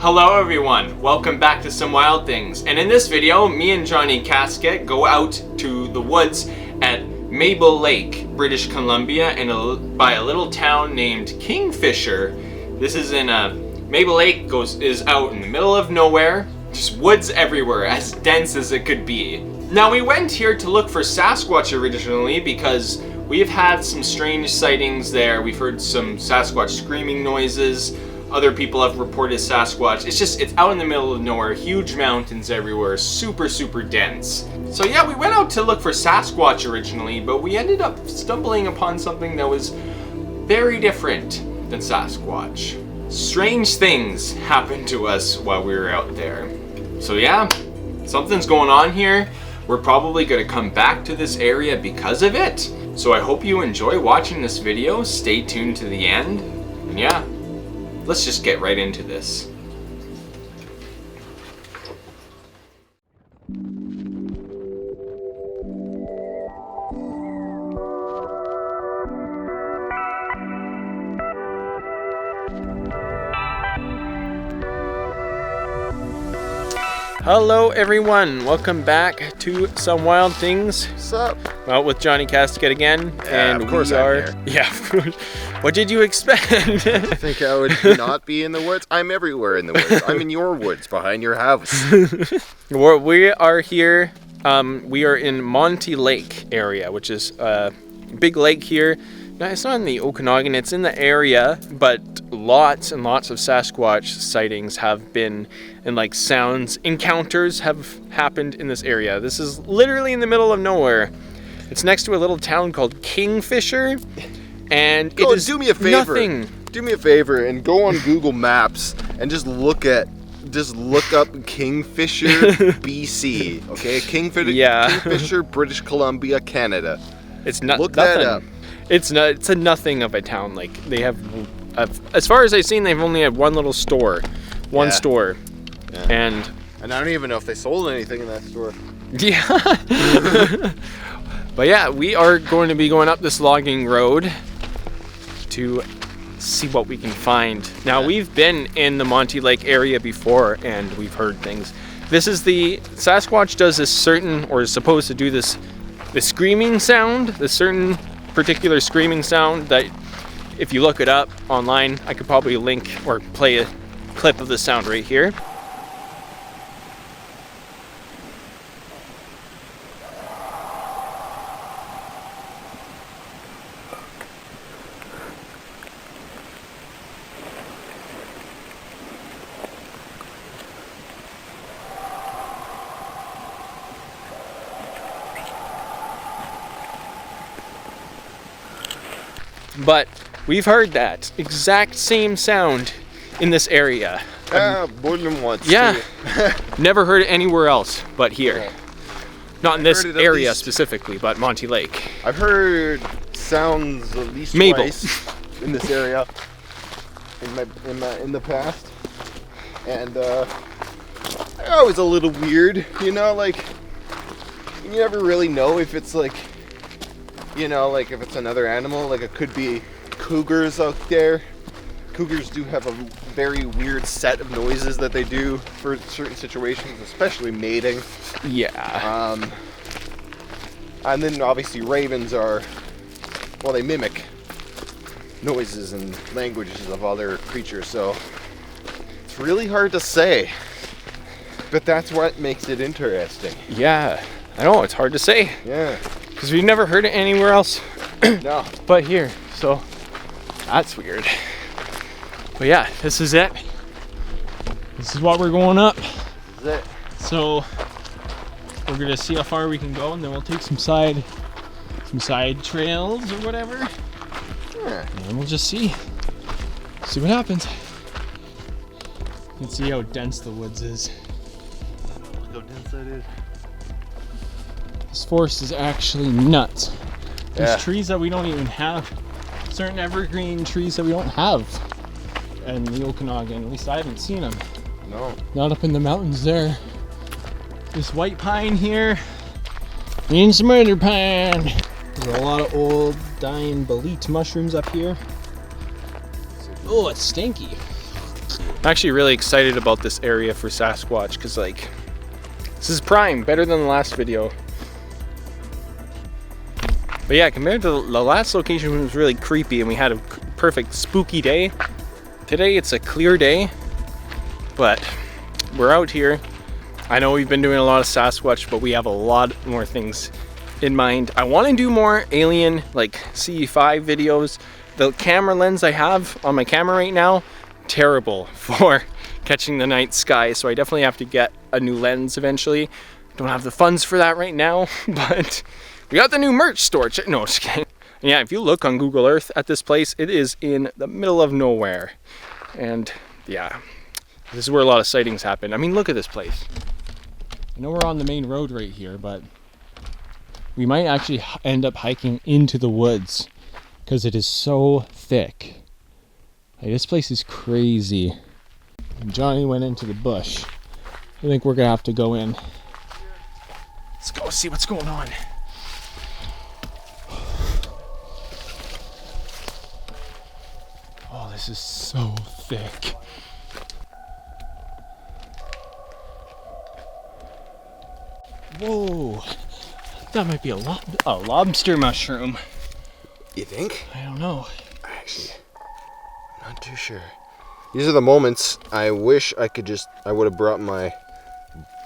Hello everyone, welcome back to Some Wild Things. And in this video, me and Johnnie Kasket go out to the woods at Mabel Lake, British Columbia, and by a little town named Kingfisher. This is in Mabel Lake is out in the middle of nowhere, just woods everywhere, as dense as it could be. Now we went here to look for Sasquatch originally because we've had some strange sightings there. We've heard some Sasquatch screaming noises. Other people have reported Sasquatch. It's out in the middle of nowhere, huge mountains everywhere, super dense. So yeah, we went out to look for Sasquatch originally, but we ended up stumbling upon something that was very different than Sasquatch. Strange things happened to us while we were out there. So yeah, something's going on here. We're probably gonna come back to this area because of it. So I hope you enjoy watching this video. Stay tuned to the end. And yeah, let's just get right into this. Hello everyone, welcome back to Some Wild Things. What's up? Well, with Johnnie Kasket again, yeah, and of course we are I'm here. Yeah. What did you expect? I think I would not be in the woods. I'm everywhere in the woods. I'm in your woods, behind your house. We are here. We are in Monty Lake area, which is a big lake here. No, it's not in the Okanagan, it's in the area, but lots and lots of Sasquatch sightings have been, and like sounds, encounters have happened in this area. This is literally in the middle of nowhere. It's next to a little town called Kingfisher, and it is do me a favor. Nothing. Do me a favor and go on Google Maps and just look up Kingfisher, BC. Okay, Kingfisher, British Columbia, Canada. It's not. Look nothing. that up. It's a nothing of a town. Like they have, as far as I've seen, they've only had one little store, store, yeah. And I don't even know if they sold anything in that store. Yeah. But yeah, we are going to be going up this logging road to see what we can find. Now, we've been in the Monty Lake area before, and we've heard things. This is the Sasquatch does this certain, or is supposed to do this, the screaming sound, the certain particular screaming sound that if you look it up online, I could probably link or play a clip of the sound right here. But we've heard that exact same sound in this area. More than once. Yeah. Never heard it anywhere else but here. Yeah. Not in this area specifically, but Monty Lake. I've heard sounds at least Mabel. twice in this area in the past, and they're always a little weird. You know, like you never really know if it's like. You know, like if it's another animal, like it could be cougars out there. Cougars do have a very weird set of noises that they do for certain situations, especially mating. Yeah. And then obviously ravens are, well, they mimic noises and languages of other creatures, so it's really hard to say. But that's what makes it interesting. Yeah. I know, it's hard to say. Yeah. Because we've never heard it anywhere else No. but here. So that's weird. But yeah, this is it. This is what we're going up. This is it. So we're gonna see how far we can go, and then we'll take some side trails or whatever. Yeah. And we'll just see what happens. You can see how dense the woods is. Look how dense that is. This forest is actually nuts. There's Yeah. trees that we don't even have. Certain evergreen trees that we don't have in the Okanagan. At least I haven't seen them. No. Not up in the mountains there. This white pine here. And some other pine. There's a lot of old dying bolete mushrooms up here. Oh, it's stinky. I'm actually really excited about this area for Sasquatch because like this is prime, better than the last video. But yeah, compared to the last location, it was really creepy and we had a perfect spooky day. Today it's a clear day, but we're out here. I know we've been doing a lot of Sasquatch, but we have a lot more things in mind. I want to do more alien, like CE5 videos. The camera lens I have on my camera right now, terrible for catching the night sky, so I definitely have to get a new lens eventually. Don't have the funds for that right now, but we got the new merch store. No, just kidding. And yeah, if you look on Google Earth at this place, it is in the middle of nowhere. And yeah, this is where a lot of sightings happen. I mean, look at this place. I know we're on the main road right here, but we might actually end up hiking into the woods because it is so thick. Like, this place is crazy. And Johnny went into the bush. I think we're gonna have to go in. Let's go see what's going on. Oh, this is so thick. Whoa, that might be a lobster mushroom. You think? I don't know. Actually, I'm not too sure. These are the moments I wish I would have brought my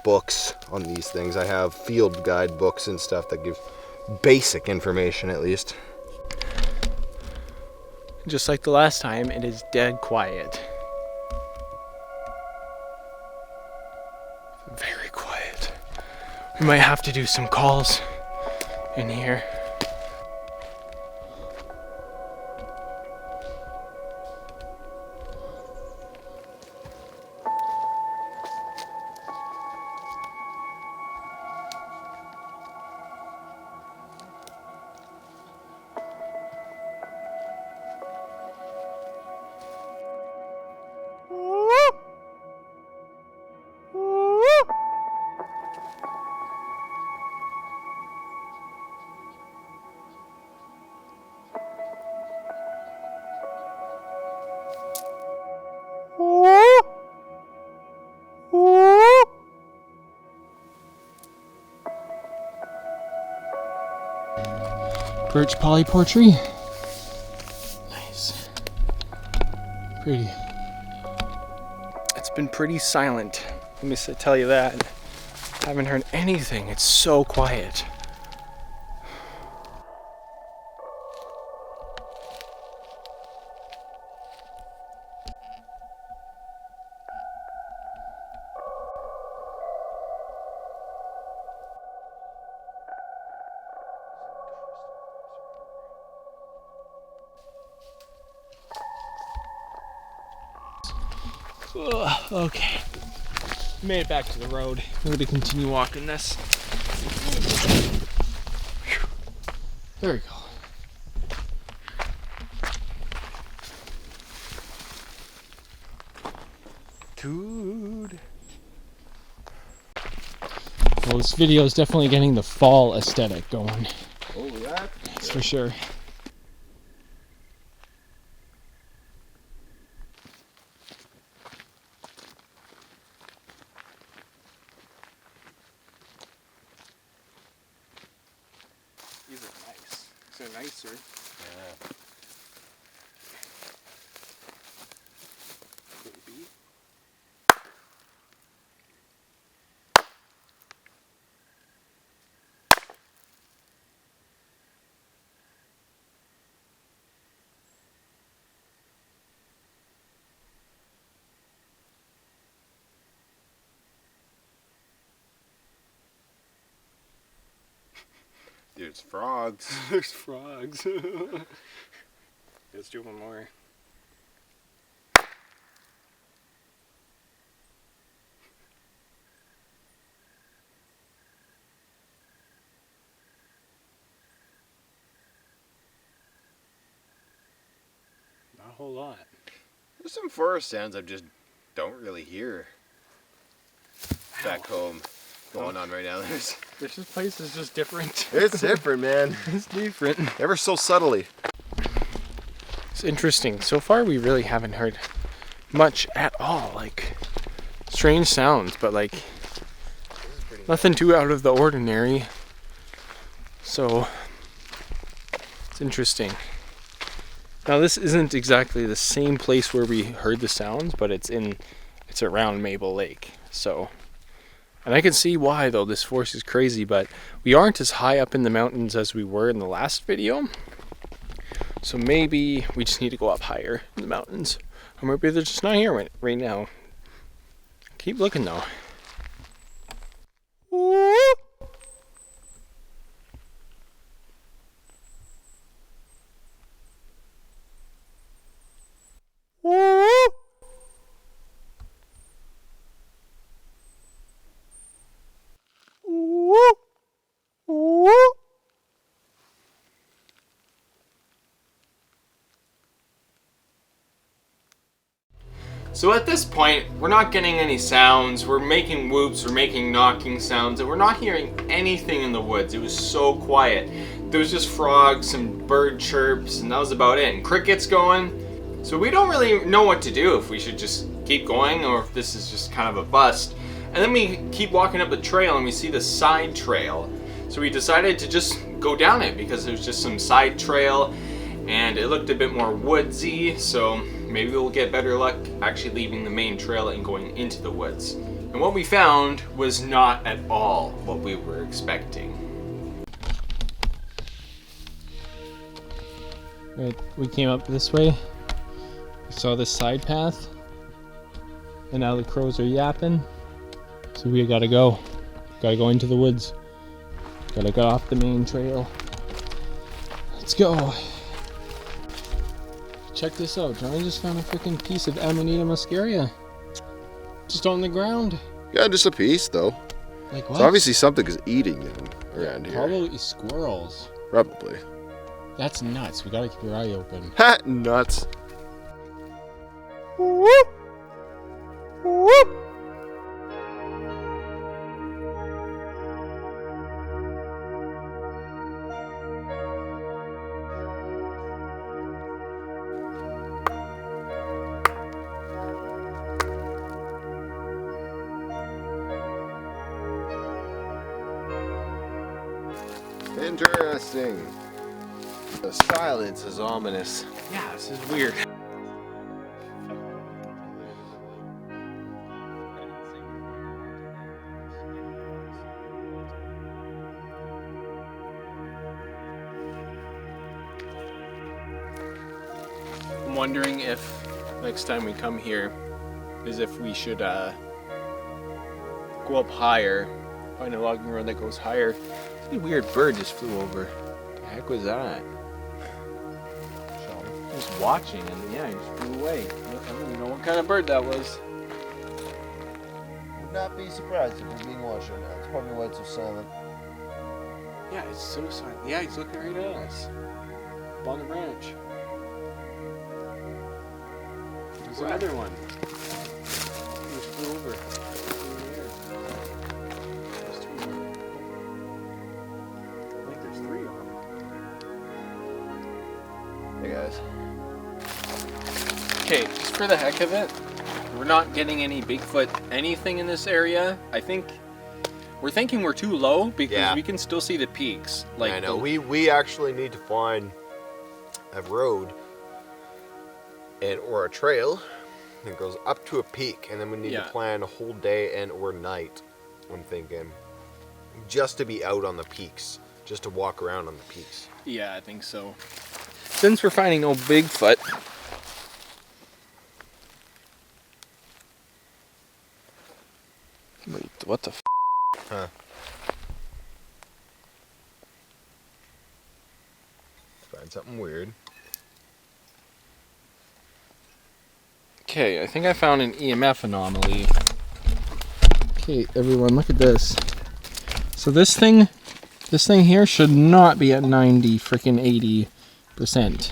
books on these things. I have field guide books and stuff that give basic information at least. Just like the last time, it is dead quiet. Very quiet. We might have to do some calls in here. Birch polyportree. Nice. Pretty. It's been pretty silent. Let me tell you that. Haven't heard anything. It's so quiet. Okay, made it back to the road. I'm going to continue walking this. There we go. Dude. Well, this video is definitely getting the fall aesthetic going. Oh, yeah. That's for sure. These are nice. These are nicer. Yeah. Maybe. There's frogs. There's frogs. Let's do one more. Not a whole lot. There's some forest sounds I just don't really hear back home going on right now. This place is just different. It's different, man. It's different. Ever so subtly. It's interesting. So far we really haven't heard much at all. Like, strange sounds, but like nothing too out of the ordinary. So it's interesting. Now this isn't exactly the same place where we heard the sounds, but it's around Mabel Lake. So, and I can see why though, this force is crazy, but we aren't as high up in the mountains as we were in the last video. So maybe we just need to go up higher in the mountains. Or maybe they're just not here right now. Keep looking though. So at this point, we're not getting any sounds, we're making whoops, we're making knocking sounds, and we're not hearing anything in the woods. It was so quiet. There was just frogs, some bird chirps, and that was about it. And crickets going. So we don't really know what to do, if we should just keep going or if this is just kind of a bust. And then we keep walking up the trail and we see the side trail. So we decided to just go down it because it was just some side trail and it looked a bit more woodsy, so maybe we'll get better luck actually leaving the main trail and going into the woods. And what we found was not at all what we were expecting. Right, we came up this way, we saw this side path, and now the crows are yapping, so we gotta go. Gotta go into the woods. Gotta go off the main trail. Let's go. Check this out, Johnny just found a freaking piece of Amanita muscaria. Just on the ground. Yeah, just a piece though. Like what? So obviously something is eating them around here. Probably squirrels. Probably. That's nuts. We gotta keep your eye open. Ha! Nuts. Interesting. The silence is ominous. Yeah, this is weird. I'm wondering if next time we come here is if we should go up higher, find a logging road that goes higher. A weird bird just flew over. What the heck was that? I was watching and yeah, he just flew away. I don't even know what kind of bird that was. Would not be surprised if we're being watched right now. That's probably why it's so silent. Yeah, it's so silent. Yeah, he's looking right at us. Up on the branch. There's another one. He just flew over. There's two more. I think there's three of them. Hey guys. Okay, just for the heck of it, we're not getting any Bigfoot anything in this area. We're thinking we're too low because we can still see the peaks. Like I know. We actually need to find a road or a trail that goes up to a peak, and then we need to plan a whole day and or night. I'm thinking just to be out on the peaks, just to walk around on the peaks. Yeah, I think so. Since we're finding no Bigfoot. Wait, what the f? Huh. Find something weird. Okay, I think I found an EMF anomaly. Okay, everyone, look at this. So this thing here should not be at 90 freaking 80%. Is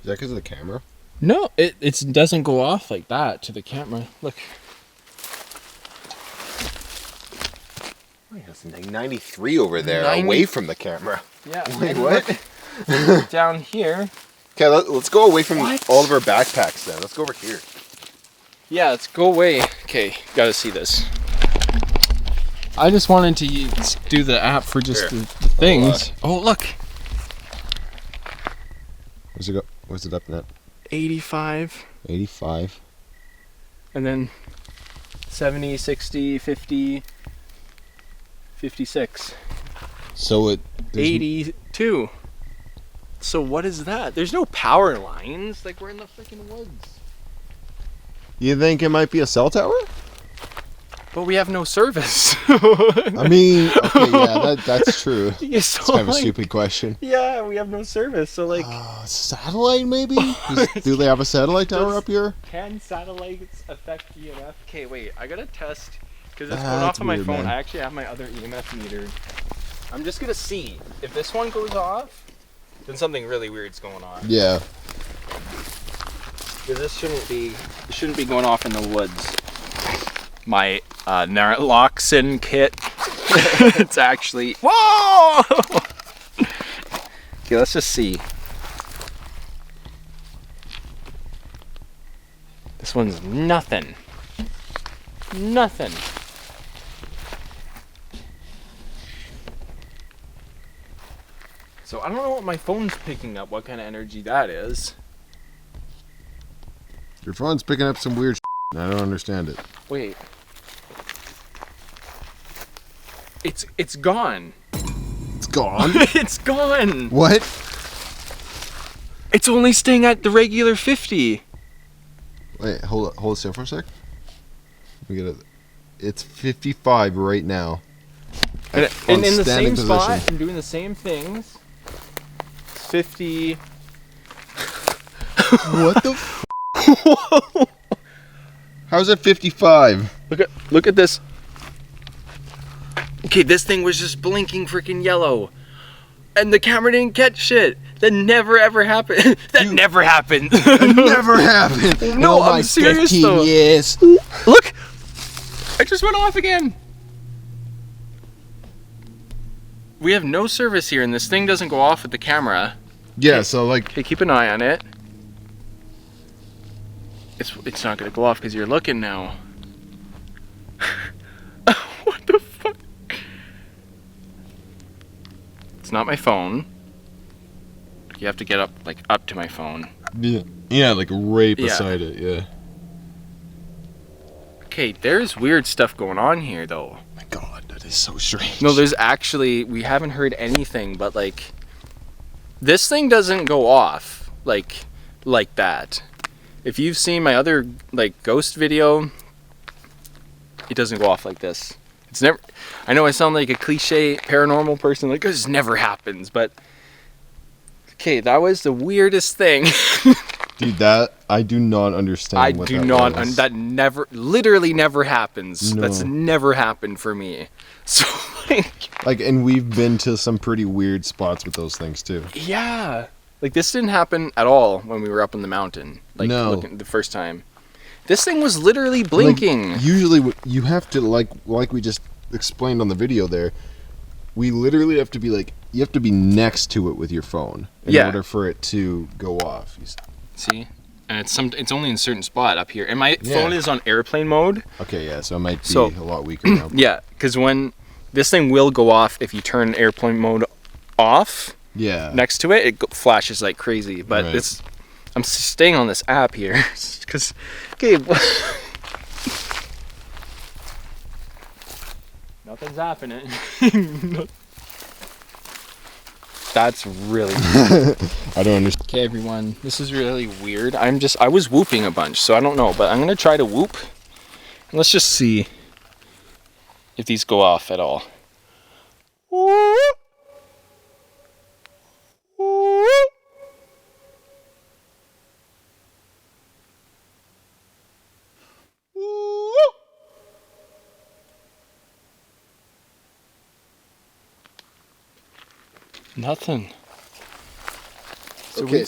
that because of the camera? No, it doesn't go off like that to the camera. Look. Wait, it's like 93 over there, away from the camera. Yeah. Wait, what? Down here. Okay, let's go away from all of our backpacks then. Let's go over here. Yeah, let's go away. Okay, gotta see this. I just wanted to do the app for just the things. Oh, look. Where's it go? Where's it up at? 85. 85. And then 70, 60, 50, 56. So it... 82. So what is that? There's no power lines. Like, we're in the freaking woods. You think it might be a cell tower? But we have no service. I mean, okay, yeah, that's true. Yeah, It's kind of a stupid question. Yeah, we have no service. So, like... satellite, maybe? Do they have a satellite tower up here? Can satellites affect EMF? Okay, wait. I gotta test. Because it's going off on my phone. Man. I actually have my other EMF meter. I'm just gonna see. If this one goes off, then something really weird's going on. Yeah. Because this shouldn't be going off in the woods. My naloxone kit. It's actually... Whoa! Okay, let's just see. This one's nothing. Nothing. So I don't know what my phone's picking up, what kind of energy that is. Your phone's picking up some weird shit. I don't understand it. Wait. It's gone. It's gone? It's gone. What? It's only staying at the regular 50. Wait, hold it still for a sec. We get it. It's 55 right now. And in the same position. spot and doing the same things. It's 50. What the f? How's it 55? Look at this. Okay, this thing was just blinking freaking yellow. And the camera didn't catch shit. That never ever happened. Never happened. It never happened. No, I'm serious 15 though. Years. Look! I just went off again. We have no service here and this thing doesn't go off with the camera. Yeah, so like... Okay, keep an eye on it. It's not gonna go off because you're looking now. What the fuck? It's not my phone. You have to get up to my phone. Yeah, like right beside it, yeah. Okay, there's weird stuff going on here though. Oh my god, that is so strange. No, there's actually, we haven't heard anything, but like, this thing doesn't go off like that. If you've seen my other like ghost video, it doesn't go off like this. It's never, I know I sound like a cliche paranormal person, like this never happens, but okay, that was the weirdest thing. Dude, that, I do not understand what that was. That never, literally never happens. No. That's never happened for me. So like, and we've been to some pretty weird spots with those things too. Yeah. Like, this didn't happen at all when we were up in the mountain. Like, no. The first time. This thing was literally blinking. Like, usually, you have to, like we just explained on the video there, we literally have to be, like, you have to be next to it with your phone in order for it to go off. See? And it's only in a certain spot up here. And my phone is on airplane mode. Okay, yeah, so it might be a lot weaker now. Yeah, because when this thing will go off if you turn airplane mode off. Yeah. Next to it, it flashes like crazy. But I'm staying on this app here because, okay, nothing's happening. That's really I don't understand. Okay, everyone, this is really weird. I was whooping a bunch, so I don't know, but I'm gonna try to whoop. And let's just see if these go off at all. Nothing. So okay,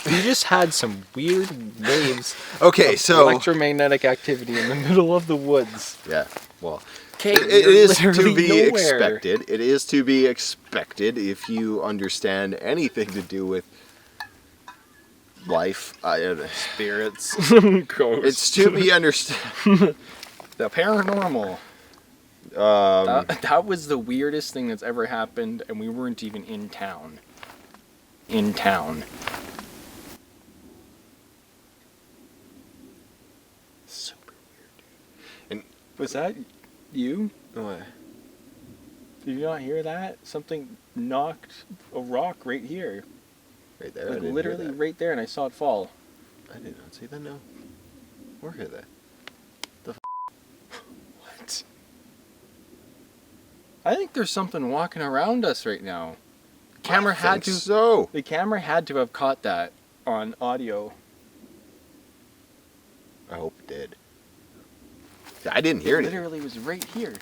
we just had some weird waves. Okay, so electromagnetic activity in the middle of the woods. Yeah. Well, okay, it is to be nowhere. expected. It is to be expected if you understand anything to do with life, Spirits. it's to be understood. The paranormal. That was the weirdest thing that's ever happened, and we weren't even in town. Super weird. And was that you? what? Did you not hear that? Something knocked a rock right here. Right there. Like I didn't literally hear that. right there, and I saw it fall. I did not see that. No. Or hear that. What? I think there's something walking around us right now. The camera had to. So. The camera had to have caught that on audio. I hope it did. I didn't hear It it. literally was right here.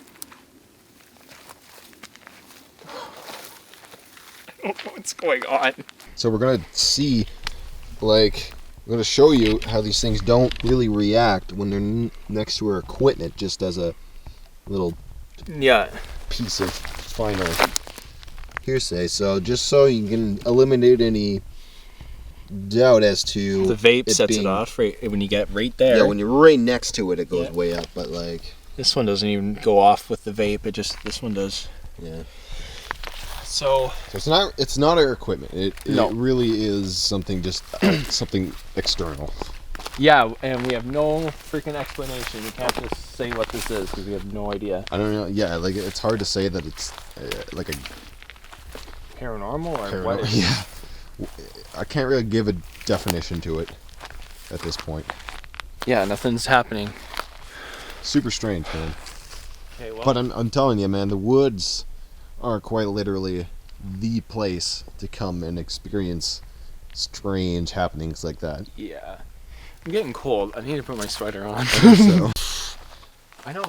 I don't know what's going on. So we're gonna see, like, I'm gonna show you how these things don't really react when they're next to our equipment, just as a little piece of final hearsay. So just so you can eliminate any doubt as to The vape it sets being, it off right when you get right there. Yeah, when you're right next to it, it goes Yeah. way up. But like, This one doesn't even go off with the vape. This one does. yeah. So It's not our equipment. It No. really is something just something external. yeah, and we have no freaking explanation. We can't just say what this is because we have no idea. I don't know. Yeah, like it's hard to say that it's like a Paranormal or paranormal. what? Yeah, I can't really give a definition to it at this point. Yeah, nothing's happening. Super strange, man. Okay, well. But I'm telling you, man, the woods are quite literally the place to come and experience strange happenings like that. Yeah. I'm getting cold. I need to put my sweater on. So. I know,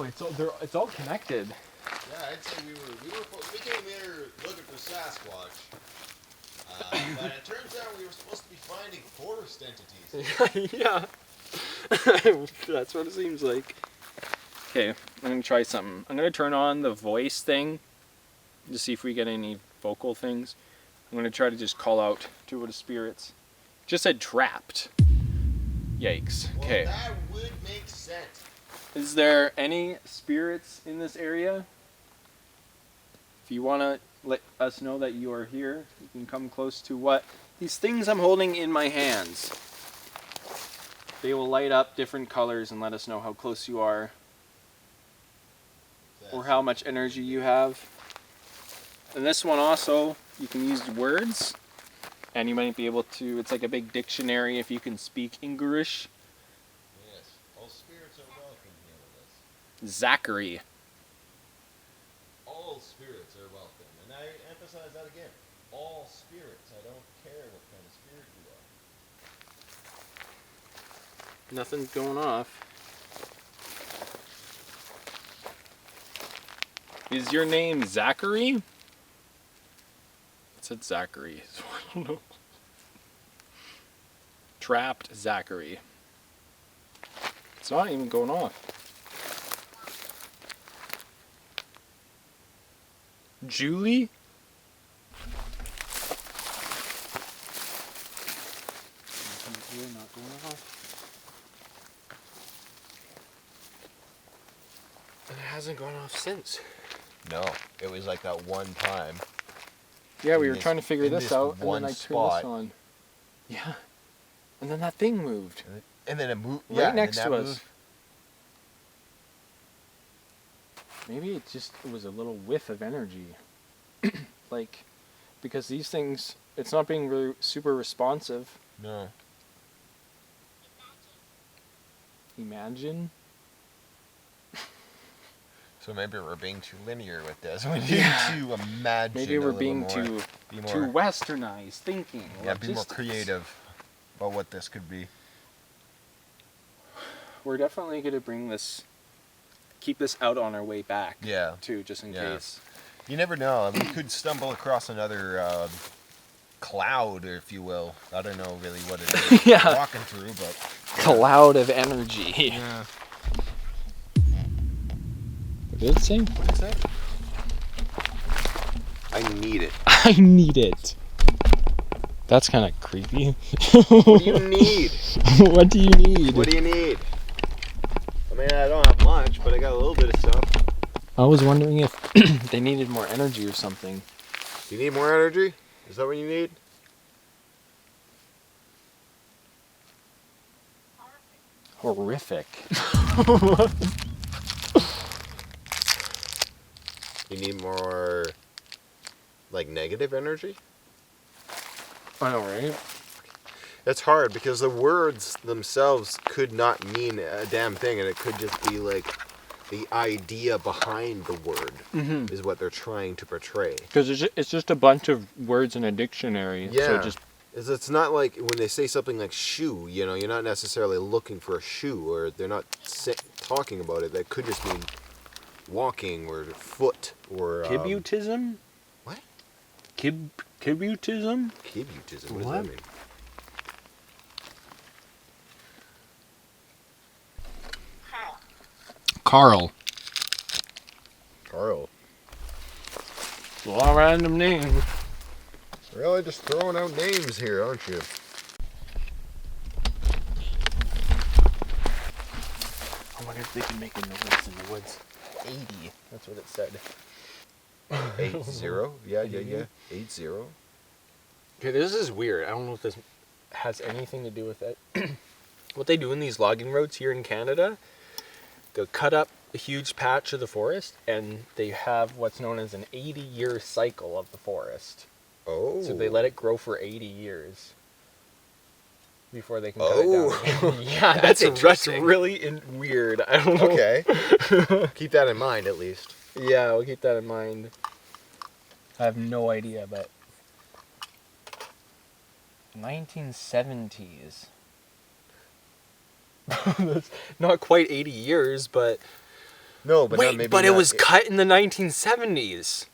it's all connected. Yeah, I'd say we came here looking for Sasquatch, but it turns out we were supposed to be finding forest entities. Yeah. That's what it seems like. Okay, I'm gonna try something. I'm gonna turn on the voice thing to see if we get any vocal things. I'm gonna try to just call out to the spirits. Just said trapped. Yikes. Okay. Well, that would make sense. Is there any spirits in this area? If you want to let us know that you are here, you can come close to what? These things I'm holding in my hands. They will light up different colors and let us know how close you are or how much energy you have. And this one also, you can use words and you might be able to, it's like a big dictionary if you can speak English. Yes, all spirits are welcome here with us. Zachary. All spirits are welcome, and I emphasize that again. All spirits. I don't care what kind of spirit you are. Nothing's going off. Is your name Zachary? It said Zachary, so I don't know. Trapped Zachary. It's not even going off. Julie? Not going off. And it hasn't gone off since. No, it was like that one time. Yeah, we In were this- trying to figure in this this out, and one then I turned spot. this on. Yeah. And then that thing moved. And then it moved. Right Yeah, and next then to that us. moved. Maybe it was a little whiff of energy. Like, because these things, it's not being really super responsive. No. Imagine? So maybe we're being too linear with this. We need to imagine. Maybe a we're little being more, too be too more, westernized thinking. yeah, be more Logistics. creative about what this could be. We're definitely going to keep this out on our way back. Yeah. Too, just in Yeah. case. You never know. We could stumble across another cloud, if you will. I don't know really what it is. Yeah. We're walking through, but Cloud of energy. yeah. What did it say? What did it say? I need it. I need it. That's kind of creepy. What do you need? What do you need? What do you need? I mean, I don't have much, but I got a little bit of stuff. I was wondering if they needed more energy or something. You need more energy? Is that what you need? Horrific. You need more, like, negative energy? I know, right? It's hard because the words themselves could not mean a damn thing, and it could just be like the idea behind the word is what they're trying to portray. Because it's just a bunch of words in a dictionary. Yeah. So It's not like when they say something like shoe, you know, you're not necessarily looking for a shoe, or they're not talking about it. That could just mean walking or foot or... Kibutism? What? Kibutism? Kibutism? What does that mean? Carl. Carl. A lot of random names. Really just throwing out names here, aren't you? I wonder if they can make a noise in the woods. 80. That's what it said. 80? Yeah. 80. Okay, this is weird. I don't know if this has anything to do with it. What they do in these logging roads here in Canada, they'll cut up a huge patch of the forest, and they have what's known as an 80-year cycle of the forest. Oh. So they let it grow for 80 years before they can cut it down. Yeah, that's really weird. I don't know. Okay. Keep that in mind, at least. Yeah, we'll keep that in mind. I have no idea, but 1970s. That's not quite 80 years, but No, but wait, but it was cut in the 1970s.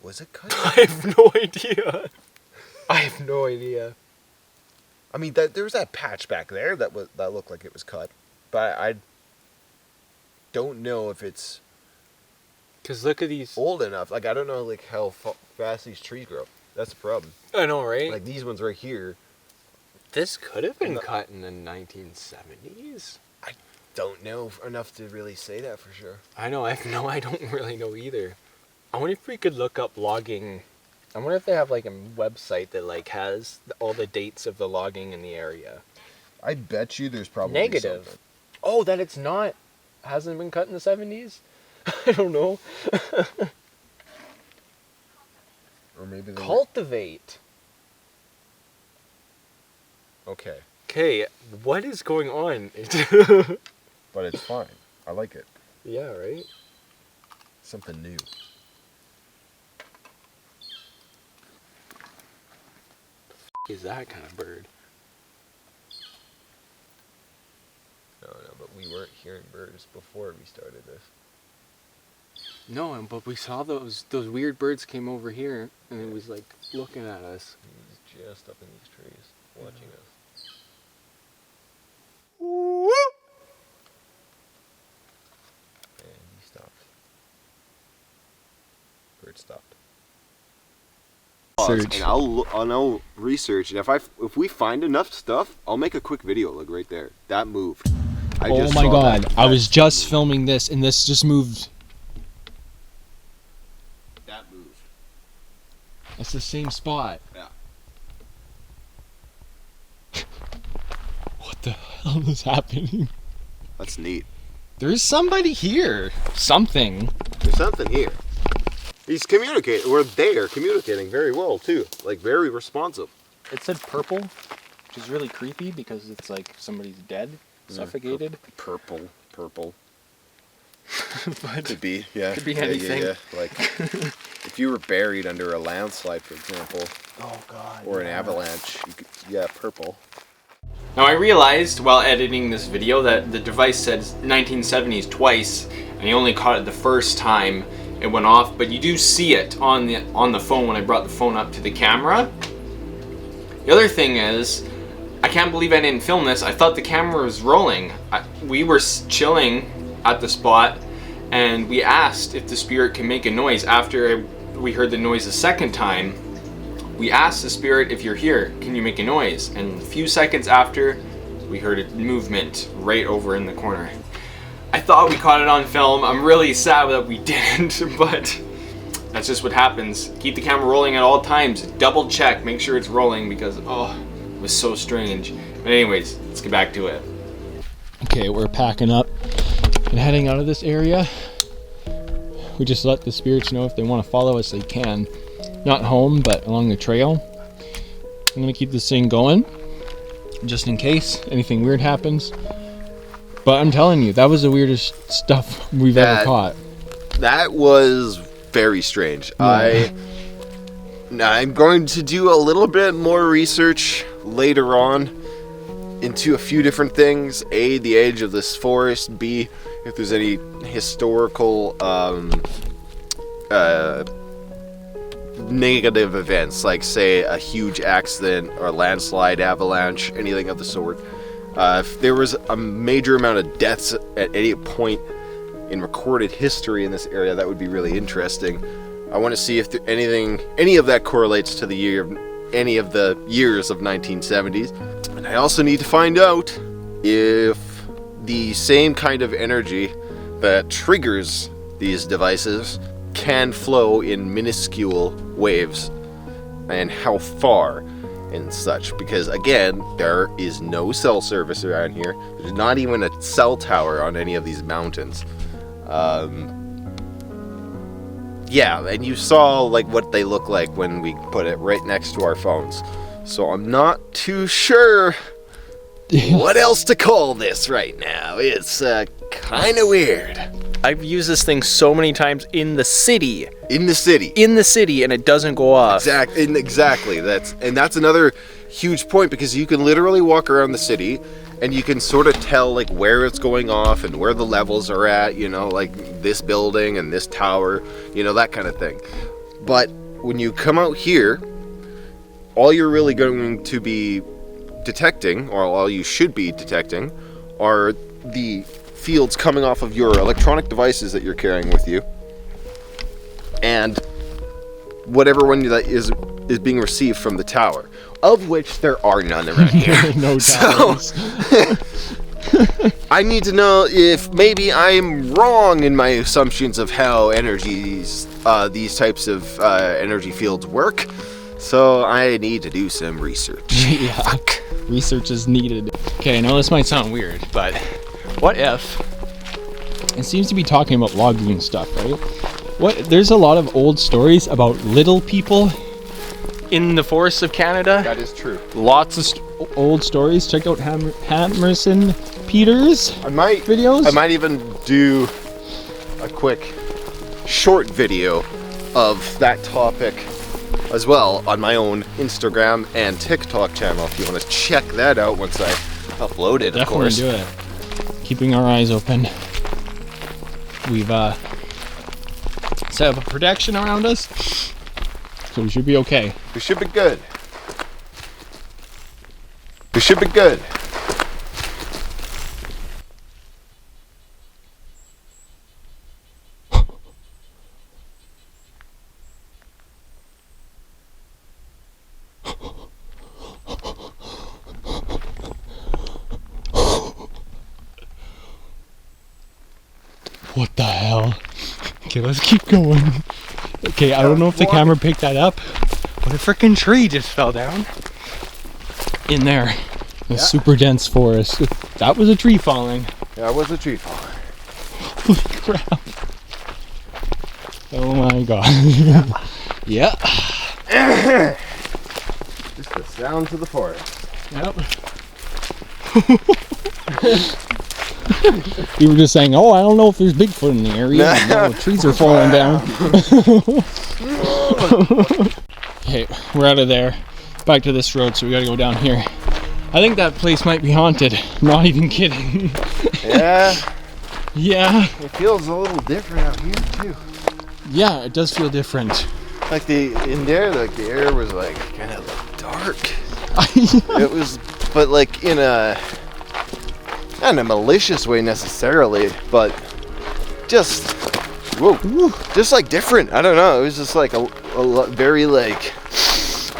Was it cut? I have no idea. I have no idea. I mean, there was that patch back there that looked like it was cut, but I don't know if it's Cause look at these old enough. Like, I don't know like how fast these trees grow. That's the problem. I know, right? Like these ones right here. This could have been cut in the 1970s. I don't know enough to really say that for sure. I know. I don't really know either. I wonder if we could look up logging. I wonder if they have like a website that like has all the dates of the logging in the area. I bet you there's probably Negative. something. Oh, that it's not. Hasn't been cut in the 70s? I don't know. Or maybe Cultivate. Okay. Okay, what is going on? But it's fine. I like it. Yeah, right? Something new. Is that kind of bird? No, but we weren't hearing birds before we started this. No, but we saw those weird birds came over here, and it was like looking at us. He was just up in these trees, watching us. And he stopped. Bird stopped. Search. And I'll research, and if we find enough stuff, I'll make a quick video. Look right there, that moved. Oh my god! I was just filming this, and this just moved. That moved. It's the same spot. Yeah. What the hell is happening? That's neat. There's somebody here. Something. There's something here. He's communicating, or they are communicating very well too. Like very responsive. It said purple, which is really creepy because it's like somebody's dead, suffocated. Purple. But Could be, yeah. Could be anything. Yeah. Like if you were buried under a landslide, for example, oh god. or an avalanche, you could, purple. Now I realized while editing this video that the device said 1970s twice, and he only caught it the first time it went off, but you do see it on the phone when I brought the phone up to the camera. The other thing is, I can't believe I didn't film this. I thought the camera was rolling. We were chilling at the spot, and we asked if the spirit can make a noise after we heard the noise the second time. We asked the spirit, if you're here, can you make a noise? And a few seconds after, we heard a movement right over in the corner. I thought we caught it on film. I'm really sad that we didn't, but that's just what happens. Keep the camera rolling at all times. Double check, make sure it's rolling, because oh, it was so strange. But anyways, let's get back to it. Okay, we're packing up and heading out of this area. We just let the spirits know if they want to follow us, they can. Not home, but along the trail. I'm gonna keep this thing going, just in case anything weird happens. But I'm telling you, that was the weirdest stuff we've ever caught. That was very strange. Yeah. I'm going to do a little bit more research later on into a few different things. A, the age of this forest. B, if there's any historical negative events, like say a huge accident or landslide, avalanche, anything of the sort. If there was a major amount of deaths at any point in recorded history in this area, that would be really interesting. I want to see if any of that correlates to any of the years of 1970s. And I also need to find out if the same kind of energy that triggers these devices can flow in minuscule waves, and how far and such, because again, there is no cell service around here. There's not even a cell tower on any of these mountains. Yeah, and you saw like what they look like when we put it right next to our phones. So I'm not too sure what else to call this right now. It's kind of weird. I've used this thing so many times in the city. In the city, and it doesn't go off. Exactly. That's another huge point, because you can literally walk around the city and you can sort of tell like where it's going off and where the levels are at, you know, like this building and this tower, you know, that kind of thing. But when you come out here, all you're really going to be detecting, or all you should be detecting, are the fields coming off of your electronic devices that you're carrying with you, and whatever one that is being received from the tower, of which there are none around here. No towers. So, I need to know if maybe I'm wrong in my assumptions of how these types of energy fields work. So I need to do some research. Yeah, fuck. Research is needed. Okay, I know this might sound weird, but what if it seems to be talking about lagoon stuff, right? There's a lot of old stories about little people in the forests of Canada. That is true. Lots of old stories. Check out Hammerson Peters videos. I might even do a quick short video of that topic as well on my own Instagram and TikTok channel, if you want to check that out once I upload it. Definitely, of course. Do it. Keeping our eyes open. We've set up a protection around us, so we should be okay. We should be good. We should be good. What the hell? Okay, let's keep going. Okay, I don't know if the camera picked that up, but a freaking tree just fell down in there. A super dense forest. That was a tree falling. That was a tree falling. Holy crap. Oh my god. Yeah. Just the sounds of the forest. Yep. You were just saying, oh, I don't know if there's Bigfoot in the area. No, trees are falling down. Okay, we're out of there. Back to this road, so we gotta go down here. I think that place might be haunted. I'm not even kidding. Yeah. Yeah. It feels a little different out here too. Yeah, it does feel different. Like the air was like kind of like dark. It was, but like in a, not in a malicious way necessarily, but just, just like different. I don't know. It was just like a very like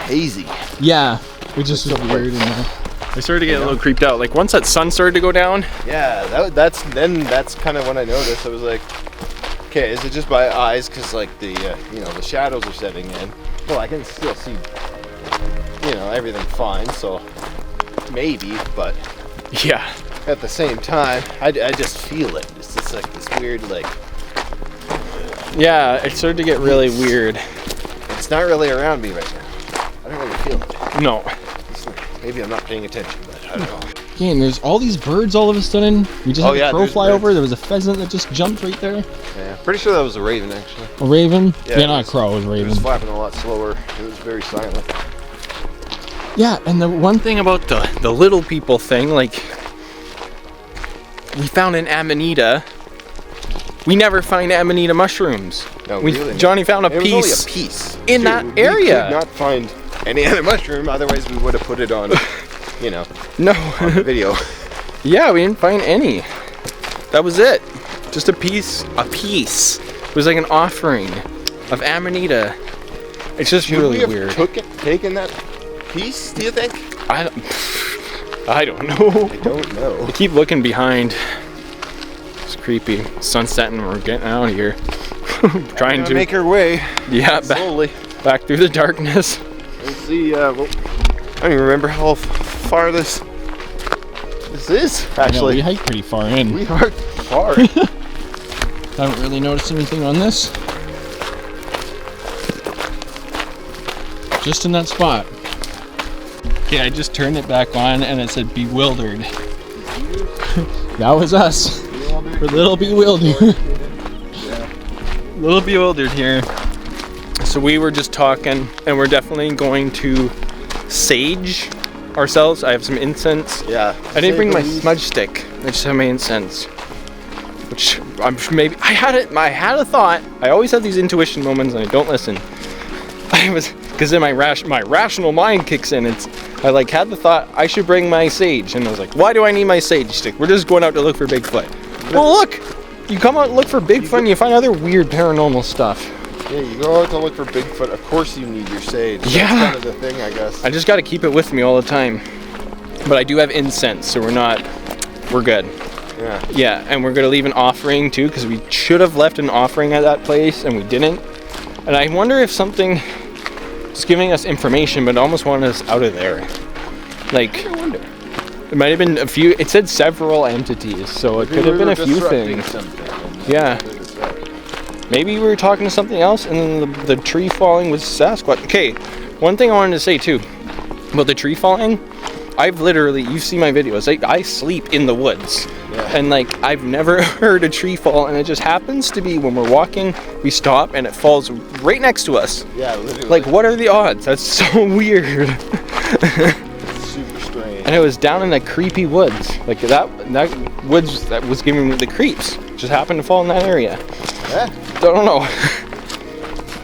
hazy. Yeah, which is just weird. I started to get a little creeped out. Like once that sun started to go down. Yeah, that's kind of when I noticed. I was like, okay, is it just my eyes? Because like the the shadows are setting in. Well, I can still see everything fine. So maybe, but Yeah. at the same time, I just feel it. It's just like this weird like. Yeah, it started to get really weird. It's not really around me right now. I don't really feel it. No. Maybe I'm not paying attention, but I don't know. Yeah, and there's all these birds all of a sudden. We just had a crow there's fly birds. over. There was a pheasant that just jumped right there. Yeah, pretty sure that was a raven actually. A raven? Yeah, Yeah, not a crow, it was a It raven. was flapping a lot slower. It was very silent. Yeah, And the one thing about the little people thing, like we found an amanita. We never find amanita mushrooms. No, really. Johnny found a It was piece only a piece in that area. We could not find any other mushroom. Otherwise, we would have put it on, No. on the video. Yeah, we didn't find any. That was it. Just a piece. A piece. It was like an offering of amanita. It's just Should really we have weird. taken that piece? Do you think? I don't know. I don't know. I keep looking behind. It's creepy. Sun's setting. We're getting out of here. Trying to make our way. Yeah, slowly. back through the darkness. Let's see. I don't even remember how far this is. I know, Actually, we hiked pretty far in. we are far. Haven't really noticed anything on this. Just in that spot. Okay, I just turned it back on and it said bewildered. That was us. We're a little bewildered. A little bewildered here. So we were just talking, and we're definitely going to sage ourselves. I have some incense. Yeah. I didn't bring my smudge stick. I just have my incense. Which I'm sure maybe I had a thought. I always have these intuition moments and I don't listen. Because then my rational mind kicks in. I like had the thought I should bring my sage, and I was like, why do I need my sage stick? We're just going out to look for Bigfoot. Well, look, you come out and look for Bigfoot, and you find other weird paranormal stuff. Yeah, you go out to look for Bigfoot. Of course, you need your sage. Yeah. That's kind of the thing, I guess. I just got to keep it with me all the time. But I do have incense, so we're good. Yeah. Yeah, and we're gonna leave an offering too, because we should have left an offering at that place, and we didn't. And I wonder if something is giving us information, but almost wanted us out of there. Like, I wonder. it might have been a few. It said several entities, so it could have been a few things. Yeah. Maybe we were talking to something else, and then the tree falling was Sasquatch. Okay, one thing I wanted to say too about the tree falling. You've seen my videos. I sleep in the woods. Yeah. And like, I've never heard a tree fall, and it just happens to be when we're walking, we stop, and it falls right next to us. Yeah, literally. Like, what are the odds? That's so weird. It's super strange. And it was down in the creepy woods. Like, that woods that was giving me the creeps just happened to fall in that area. Yeah. Don't know.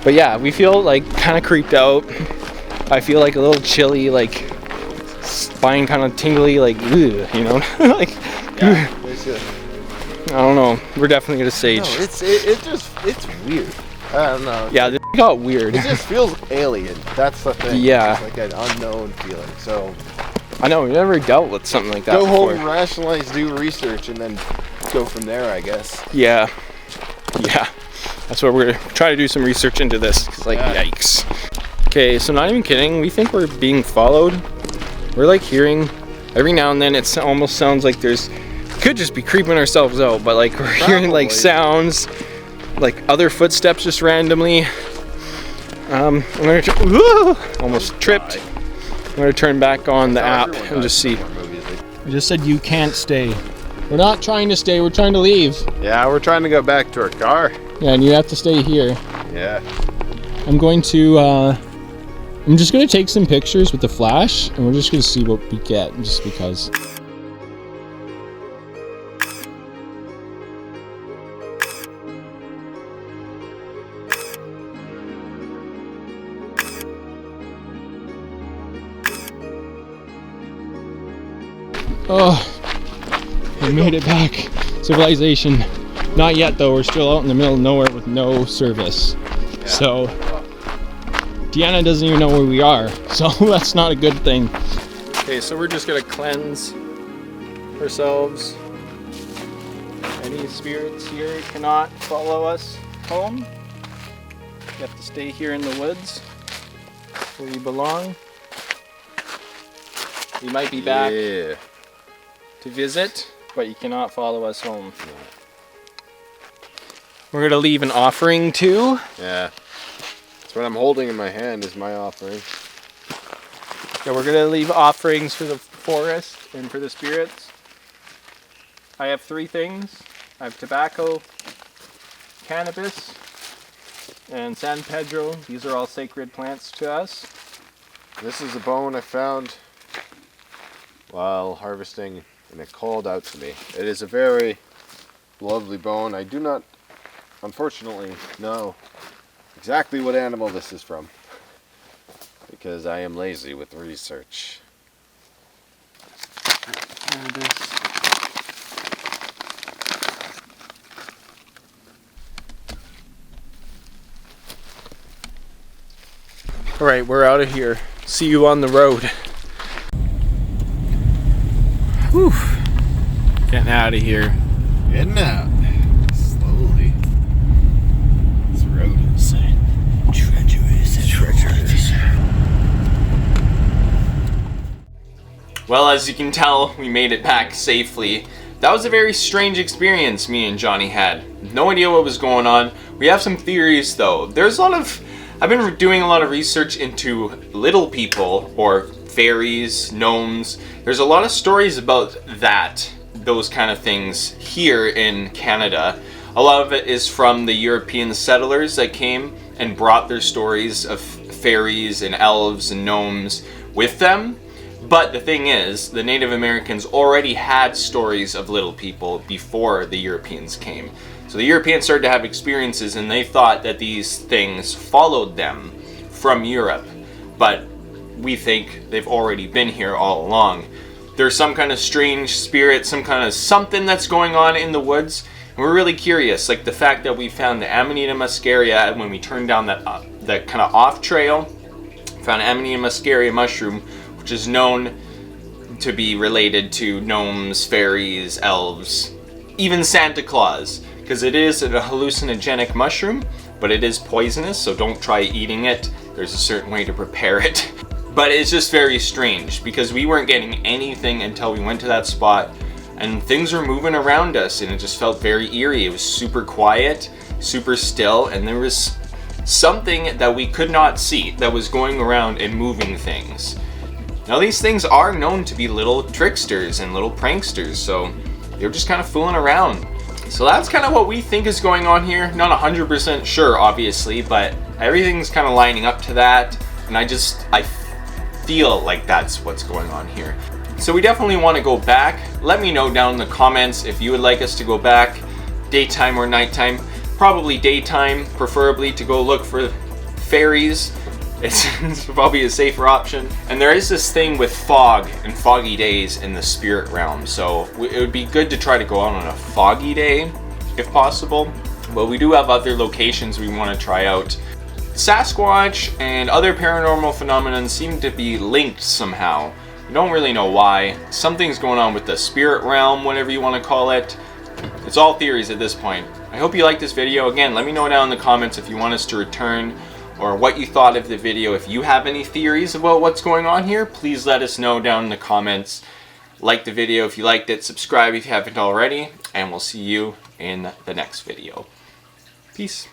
But yeah, we feel like kind of creeped out. I feel like a little chilly, like spine kind of tingly, like, ugh, you know? Like, Yeah. I don't know. We're definitely gonna sage. No, it's weird. I don't know. Yeah, this got weird. It just feels alien. That's the thing. Yeah. It's like an unknown feeling. So I know, we've never dealt with something like that go before. home, rationalize, do research, and then go from there, I guess. Yeah. Yeah. That's what we're trying to do, some research into this. 'Cause, like, Yeah. yikes. Okay, so not even kidding. We think we're being followed. We're like hearing every now and then. It almost sounds like could just be creeping ourselves out, but like we're hearing like Probably. sounds, like other footsteps just randomly. I'm gonna almost tripped. I'm gonna turn back on the app and just see. I just said you can't stay. We're not trying to stay, we're trying to leave. Yeah, we're trying to go back to our car. Yeah, and you have to stay here. Yeah. I'm just gonna take some pictures with the flash, and we're just gonna see what we get, just because. Oh, we made it back. Civilization. Not yet though, we're still out in the middle of nowhere with no service. So, Deanna doesn't even know where we are, so that's not a good thing. Okay, so we're just gonna cleanse ourselves. Any spirits here cannot follow us home. You have to stay here in the woods where you belong. We might be back to visit, but you cannot follow us home. We're gonna leave an offering too. Yeah. That's what I'm holding in my hand is my offering. Yeah, we're gonna leave offerings for the forest and for the spirits. I have 3 things. I have tobacco, cannabis, and San Pedro. These are all sacred plants to us. This is a bone I found while harvesting, and it called out to me. It is a very lovely bone. I do not, unfortunately, know exactly what animal this is from, because I am lazy with research. Alright, we're out of here. See you on the road. Whew. Getting out of here. Getting out. Slowly. This road is treacherous. Treacherous. Well, as you can tell, we made it back safely. That was a very strange experience me and Johnny had. No idea what was going on. We have some theories though. I've been doing a lot of research into little people, or fairies, gnomes. There's a lot of stories about those kind of things here in Canada. A lot of it is from the European settlers that came and brought their stories of fairies and elves and gnomes with them. But the thing is, the Native Americans already had stories of little people before the Europeans came. So the Europeans started to have experiences and they thought that these things followed them from Europe. But we think they've already been here all along. There's some kind of strange spirit, some kind of something that's going on in the woods. And we're really curious, like the fact that we found the Amanita muscaria when we turned down that kind of off trail. Found Amanita muscaria mushroom, which is known to be related to gnomes, fairies, elves, even Santa Claus. Because it is a hallucinogenic mushroom, but it is poisonous, so don't try eating it. There's a certain way to prepare it. But it's just very strange, because we weren't getting anything until we went to that spot, and things were moving around us, and it just felt very eerie. It was super quiet, super still, and there was something that we could not see that was going around and moving things. Now these things are known to be little tricksters and little pranksters, so they were just kind of fooling around. So that's kind of what we think is going on here. Not 100% sure, obviously, but everything's kind of lining up to that. And I feel like that's what's going on here. So we definitely want to go back. Let me know down in the comments if you would like us to go back, daytime or nighttime. Probably daytime, preferably, to go look for fairies. It's probably a safer option. And there is this thing with fog and foggy days in the spirit realm, so it would be good to try to go out on a foggy day if possible. But we do have other locations we want to try out. Sasquatch and other paranormal phenomena seem to be linked somehow. We don't really know why. Something's going on with the spirit realm, whatever you want to call it. It's all theories at this point. I hope you liked this video. Again, let me know down in the comments if you want us to return, or what you thought of the video. If you have any theories about what's going on here, please let us know down in the comments. Like the video if you liked it, subscribe if you haven't already, and we'll see you in the next video. Peace.